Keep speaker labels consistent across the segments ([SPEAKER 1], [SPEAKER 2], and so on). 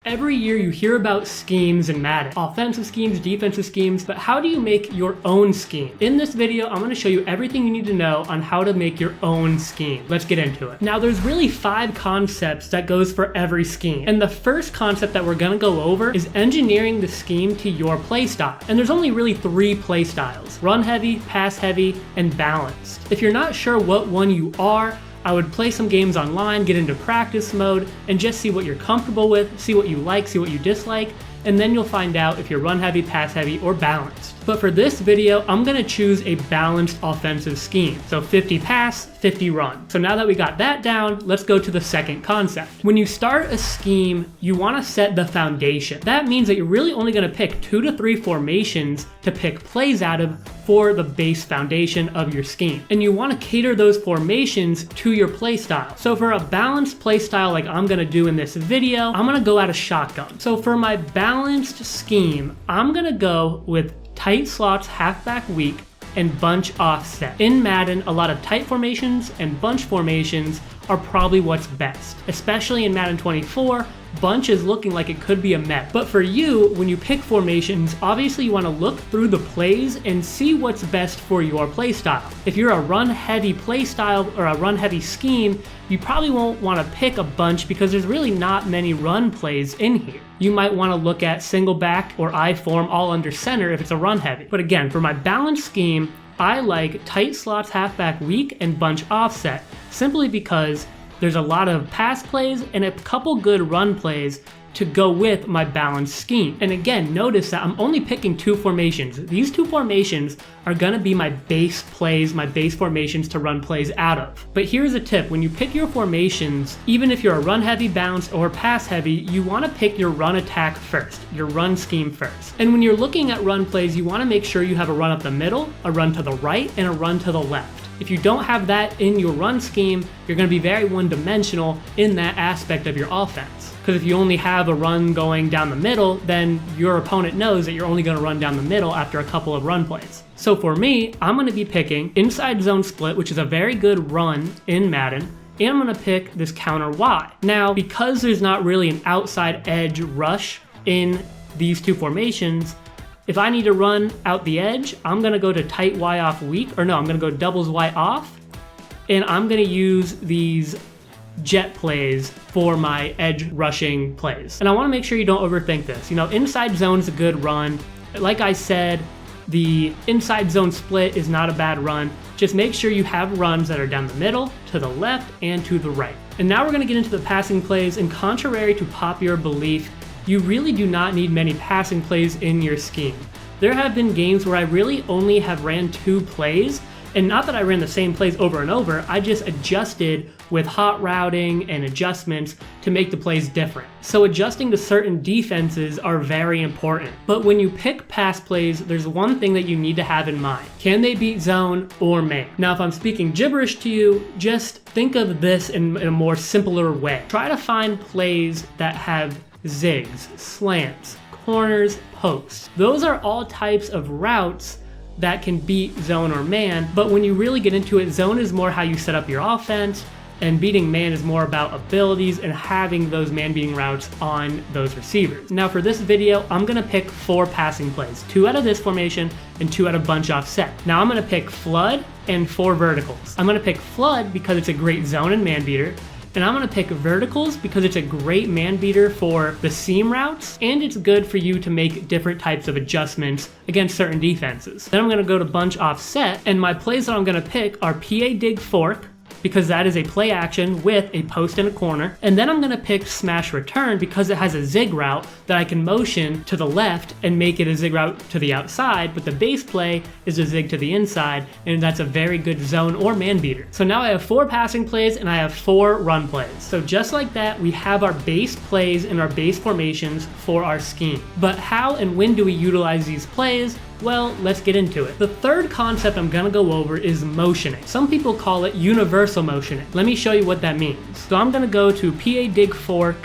[SPEAKER 1] Every year you hear about schemes in Madden. Offensive schemes, defensive schemes, but how do you make your own scheme? In this video, I'm gonna show you everything you need to know on how to make your own scheme. Let's get into it. Now, there's really 5 concepts that goes for every scheme. And the first concept that we're gonna go over is engineering the scheme to your playstyle. And there's only really 3 playstyles: run heavy, pass heavy, and balanced. If you're not sure what one you are, I would play some games online, get into practice mode, and just see what you're comfortable with, see what you like, see what you dislike, and then you'll find out if you're run heavy, pass heavy, or balanced. But for this video, I'm gonna choose a balanced offensive scheme. So 50 pass, 50 run. So now that we got that down, let's go to the second concept. When you start a scheme, you wanna set the foundation. That means that you're really only gonna pick 2 to 3 formations to pick plays out of for the base foundation of your scheme. And you wanna cater those formations to your play style. So for a balanced play style like I'm gonna do in this video, I'm gonna go out of shotgun. So for my balanced scheme, I'm gonna go with tight slots, halfback weak, and bunch offset. In Madden, a lot of tight formations and bunch formations are probably what's best. Especially in Madden 24, bunch is looking like it could be a mess. But for you, when you pick formations, obviously you want to look through the plays and see what's best for your play style. If you're a run heavy play style or a run heavy scheme, you probably won't want to pick a bunch because there's really not many run plays in here. You might want to look at single back or I form all under center if it's a run heavy. But again, for my balanced scheme, I like tight slots, halfback weak, and bunch offset, simply because there's a lot of pass plays and a couple good run plays to go with my balanced scheme. And again, notice that I'm only picking 2 formations. These 2 formations are gonna be my base plays, my base formations to run plays out of. But here's a tip: when you pick your formations, even if you're a run heavy, balanced, or pass heavy, you wanna pick your run attack first, your run scheme first. And when you're looking at run plays, you wanna make sure you have a run up the middle, a run to the right, and a run to the left. If you don't have that in your run scheme, you're gonna be very one-dimensional in that aspect of your offense. Because if you only have a run going down the middle, then your opponent knows that you're only gonna run down the middle after a couple of run plays. So for me, I'm gonna be picking inside zone split, which is a very good run in Madden, and I'm gonna pick this counter Y. Now, because there's not really an outside edge rush in these 2 formations, if I need to run out the edge, I'm gonna go to tight Y off weak, or no, I'm gonna go doubles Y off, and I'm gonna use these jet plays for my edge rushing plays. And I wanna make sure you don't overthink this. You know, inside zone's a good run. Like I said, the inside zone split is not a bad run. Just make sure you have runs that are down the middle, to the left, and to the right. And now we're gonna get into the passing plays, and contrary to popular belief, you really do not need many passing plays in your scheme. There have been games where I really only have ran 2 plays, and not that I ran the same plays over and over, I just adjusted with hot routing and adjustments to make the plays different. So adjusting to certain defenses are very important. But when you pick pass plays, there's one thing that you need to have in mind. Can they beat zone or man? Now, if I'm speaking gibberish to you, just think of this in a more simpler way. Try to find plays that have zigs, slants, corners, posts. Those are all types of routes that can beat zone or man, but when you really get into it, zone is more how you set up your offense, and beating man is more about abilities and having those man beating routes on those receivers. Now for this video, I'm gonna pick 4 passing plays, 2 out of this formation and 2 out of bunch offset. Now I'm gonna pick flood and 4 verticals. I'm gonna pick flood because it's a great zone and man beater, and I'm gonna pick verticals because it's a great man beater for the seam routes, and it's good for you to make different types of adjustments against certain defenses. Then I'm gonna go to bunch offset, and my plays that I'm gonna pick are PA dig fork, because that is a play action with a post and a corner. And then I'm gonna pick smash return because it has a zig route that I can motion to the left and make it a zig route to the outside, but the base play is a zig to the inside, and that's a very good zone or man beater. So now I have 4 passing plays and I have 4 run plays. So just like that, we have our base plays and our base formations for our scheme. But how and when do we utilize these plays? Well, let's get into it. The third concept I'm gonna go over is motioning. Some people call it universal motioning. Let me show you what that means. So I'm gonna go to PA dig fork,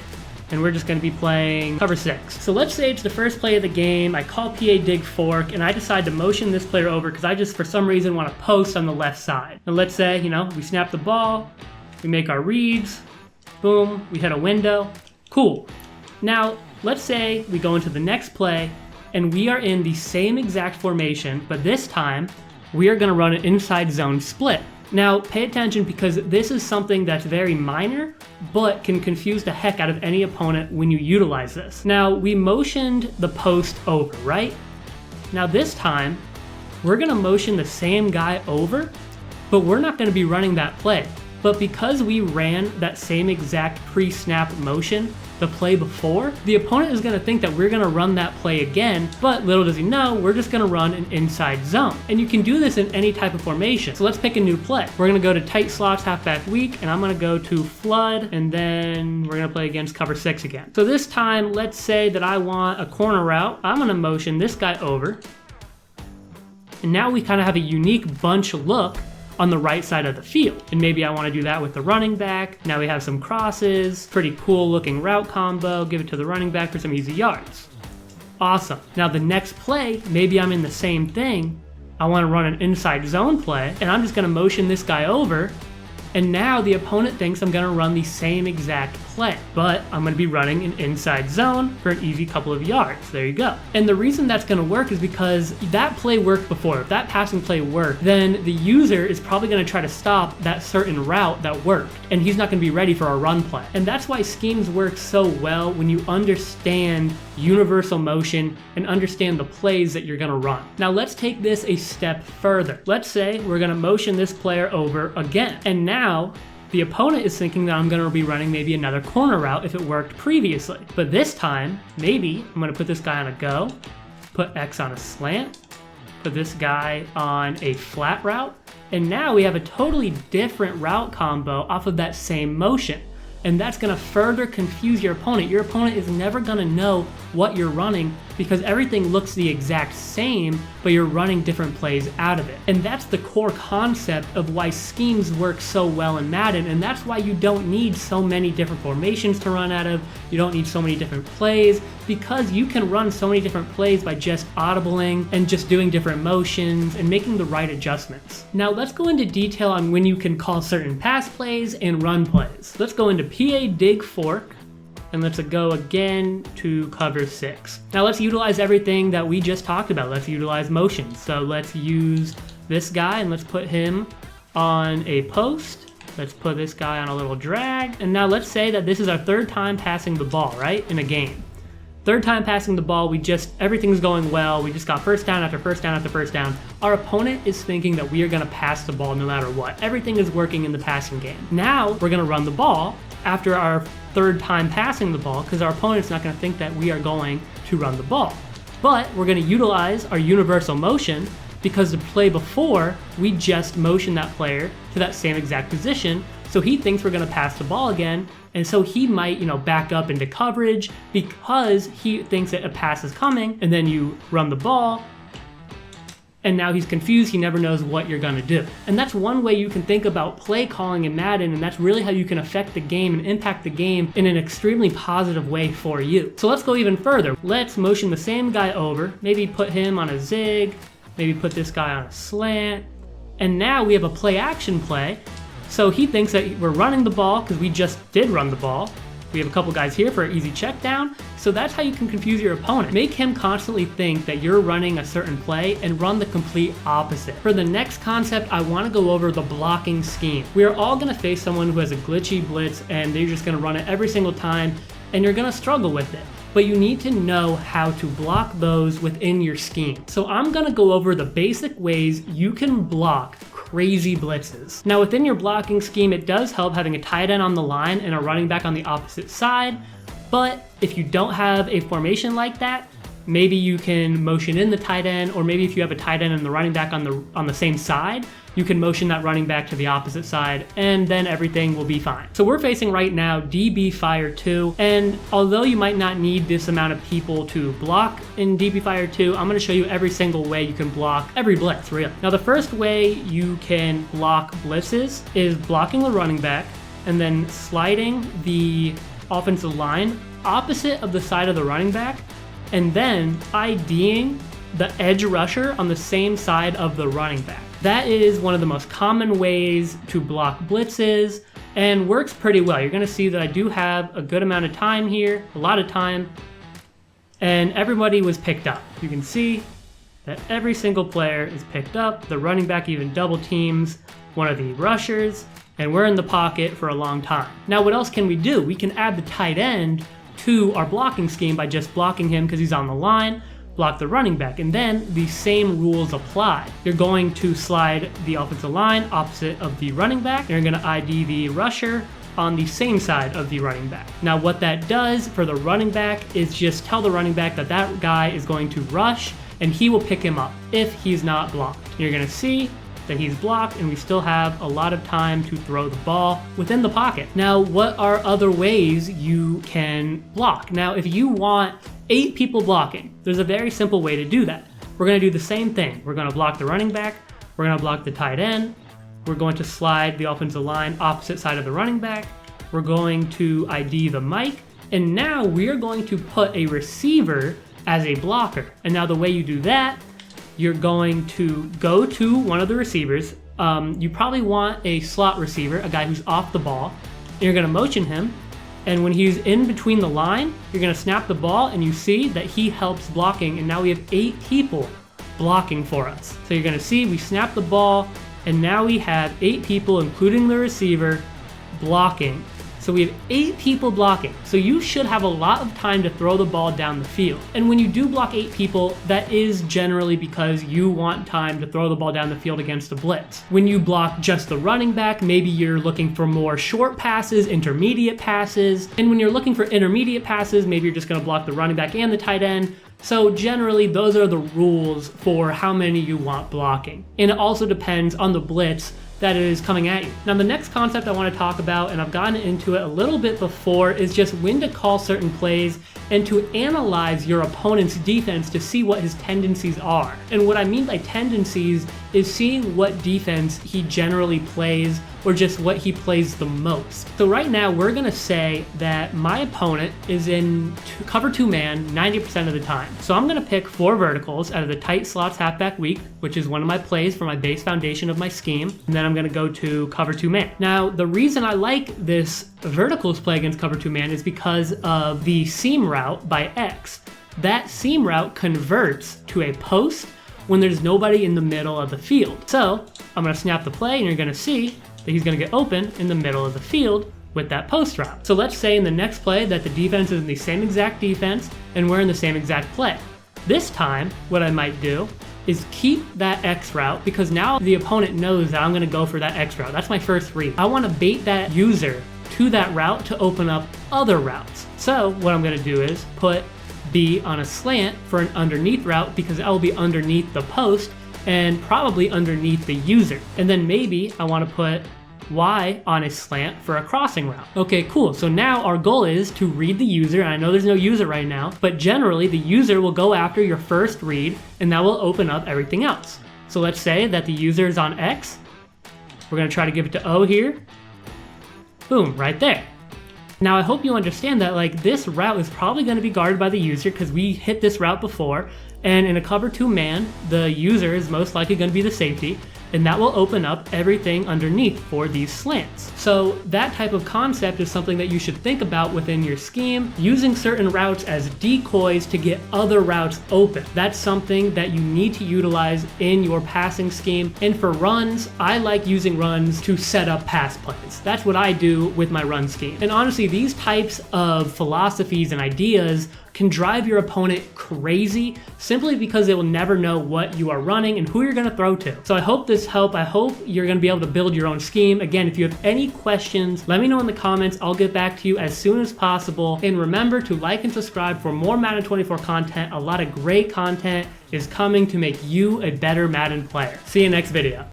[SPEAKER 1] and we're just gonna be playing cover 6. So let's say it's the first play of the game, I call PA dig fork, and I decide to motion this player over because I just for some reason want to post on the left side. And let's say, you know, we snap the ball, we make our reads, boom, we hit a window, cool. Now, let's say we go into the next play and we are in the same exact formation, but this time we are gonna run an inside zone split. Now, pay attention because this is something that's very minor, but can confuse the heck out of any opponent when you utilize this. Now, we motioned the post over, right? Now this time, we're gonna motion the same guy over, but we're not gonna be running that play. But because we ran that same exact pre-snap motion the play before, the opponent is gonna think that we're gonna run that play again, but little does he know, we're just gonna run an inside zone. And you can do this in any type of formation. So let's pick a new play. We're gonna go to tight slots, halfback weak, and I'm gonna go to flood, and then we're gonna play against cover 6 again. So this time, let's say that I want a corner route. I'm gonna motion this guy over. And now we kind of have a unique bunch look on the right side of the field. And maybe I want to do that with the running back. Now we have some crosses, pretty cool looking route combo, give it to the running back for some easy yards. Awesome. Now the next play, maybe I'm in the same thing. I want to run an inside zone play, and I'm just going to motion this guy over. And now the opponent thinks I'm going to run the same exact play, but I'm going to be running an inside zone for an easy couple of yards. There you go. And the reason that's going to work is because that play worked before. If that passing play worked, then the user is probably going to try to stop that certain route that worked, and he's not going to be ready for a run play. And that's why schemes work so well when you understand universal motion and understand the plays that you're going to run. Now let's take this a step further. Let's say we're going to motion this player over again, and now the opponent is thinking that I'm going to be running maybe another corner route if it worked previously. But this time, maybe I'm going to put this guy on a go, put X on a slant, put this guy on a flat route, and now we have a totally different route combo off of that same motion. And that's going to further confuse your opponent. Your opponent is never going to know what you're running because everything looks the exact same, but you're running different plays out of it. And that's the core concept of why schemes work so well in Madden, and that's why you don't need so many different formations to run out of, you don't need so many different plays, because you can run so many different plays by just audibling and just doing different motions and making the right adjustments. Now let's go into detail on when you can call certain pass plays and run plays. Let's go into PA dig fork, and let's go again to cover 6. Now let's utilize everything that we just talked about. Let's utilize motions. So let's use this guy and let's put him on a post. Let's put this guy on a little drag. And now let's say that this is our third time passing the ball, right? In a game. Third time passing the ball, everything's going well. We just got first down after first down after first down. Our opponent is thinking that we are gonna pass the ball no matter what. Everything is working in the passing game. Now we're gonna run the ball after our third time passing the ball because our opponent's not gonna think that we are going to run the ball. But we're gonna utilize our universal motion because the play before, we just motioned that player to that same exact position. So he thinks we're gonna pass the ball again, and so he might, back up into coverage because he thinks that a pass is coming, and then you run the ball, and now he's confused, he never knows what you're gonna do. And that's one way you can think about play calling in Madden, and that's really how you can affect the game and impact the game in an extremely positive way for you. So let's go even further. Let's motion the same guy over, maybe put him on a zig, maybe put this guy on a slant, and now we have a play action play. So he thinks that we're running the ball because we just did run the ball. We have a couple guys here for an easy check down. So that's how you can confuse your opponent. Make him constantly think that you're running a certain play and run the complete opposite. For the next concept, I want to go over the blocking scheme. We are all going to face someone who has a glitchy blitz and they're just going to run it every single time and you're going to struggle with it. But you need to know how to block those within your scheme. So I'm going to go over the basic ways you can block crazy blitzes. Now within your blocking scheme, it does help having a tight end on the line and a running back on the opposite side, but if you don't have a formation like that, maybe you can motion in the tight end, or maybe if you have a tight end and the running back on the same side, you can motion that running back to the opposite side, and then everything will be fine. So we're facing right now DB Fire 2, and although you might not need this amount of people to block in DB Fire 2, I'm gonna show you every single way you can block every blitz, really. Now the first way you can block blitzes is blocking the running back, and then sliding the offensive line opposite of the side of the running back, and then IDing the edge rusher on the same side of the running back. That is one of the most common ways to block blitzes, and works pretty well. You're gonna see that I do have a good amount of time here, a lot of time, and everybody was picked up. You can see that every single player is picked up. The running back even double teams one of the rushers, and we're in the pocket for a long time. Now what else can we do? We can add the tight end to our blocking scheme by just blocking him because he's on the line, block the running back, and then the same rules apply. You're going to slide the offensive line opposite of the running back, and you're gonna ID the rusher on the same side of the running back. Now what that does for the running back is just tell the running back that that guy is going to rush and he will pick him up if he's not blocked. You're gonna see that he's blocked and we still have a lot of time to throw the ball within the pocket. Now, what are other ways you can block? Now, if you want 8 people blocking, there's a very simple way to do that. We're gonna do the same thing. We're gonna block the running back, we're gonna block the tight end, we're going to slide the offensive line opposite side of the running back, we're going to ID the mic, and now we're going to put a receiver as a blocker. And now the way you do that, you're going to go to one of the receivers. You probably want a slot receiver, a guy who's off the ball. And you're gonna motion him, and when he's in between the line, you're gonna snap the ball, and you see that he helps blocking, and now we have 8 people blocking for us. So you're gonna see we snap the ball, and now we have 8 people, including the receiver, blocking. So we have 8 people blocking. So you should have a lot of time to throw the ball down the field. And when you do block 8 people, that is generally because you want time to throw the ball down the field against a blitz. When you block just the running back, maybe you're looking for more short passes, intermediate passes. And when you're looking for intermediate passes, maybe you're just gonna block the running back and the tight end. So generally, those are the rules for how many you want blocking. And it also depends on the blitz that is coming at you. Now the next concept I want to talk about, and I've gotten into it a little bit before, is just when to call certain plays and to analyze your opponent's defense to see what his tendencies are. And what I mean by tendencies is seeing what defense he generally plays or just what he plays the most. So right now we're gonna say that my opponent is in cover 2 man 90% of the time. So I'm gonna pick 4 verticals out of the tight slots halfback weak, which is one of my plays for my base foundation of my scheme. And then I'm gonna go to cover 2 man. Now the reason I like this verticals play against cover 2 man is because of the seam route by X. That seam route converts to a post when there's nobody in the middle of the field. So I'm gonna snap the play and you're gonna see that he's gonna get open in the middle of the field with that post route. So let's say in the next play that the defense is in the same exact defense and we're in the same exact play. This time, what I might do is keep that X route because now the opponent knows that I'm gonna go for that X route. That's my first read. I wanna bait that user to that route to open up other routes. So what I'm gonna do is put B on a slant for an underneath route because I will be underneath the post and probably underneath the user. And then maybe I want to put Y on a slant for a crossing route. Okay, cool. So now our goal is to read the user. And I know there's no user right now, but generally the user will go after your first read and that will open up everything else. So let's say that the user is on X. We're going to try to give it to O here. Boom, right there. Now I hope you understand that like this route is probably going to be guarded by the user because we hit this route before, and in a cover 2 man, the user is most likely going to be the safety, and that will open up everything underneath for these slants. So that type of concept is something that you should think about within your scheme, using certain routes as decoys to get other routes open. That's something that you need to utilize in your passing scheme. And for runs, I like using runs to set up pass plays. That's what I do with my run scheme. And honestly, these types of philosophies and ideas can drive your opponent crazy simply because they will never know what you are running and who you're going to throw to. So I hope this helped. I hope you're going to be able to build your own scheme. Again, if you have any questions, let me know in the comments. I'll get back to you as soon as possible. And remember to like and subscribe for more Madden 24 content. A lot of great content is coming to make you a better Madden player. See you next video.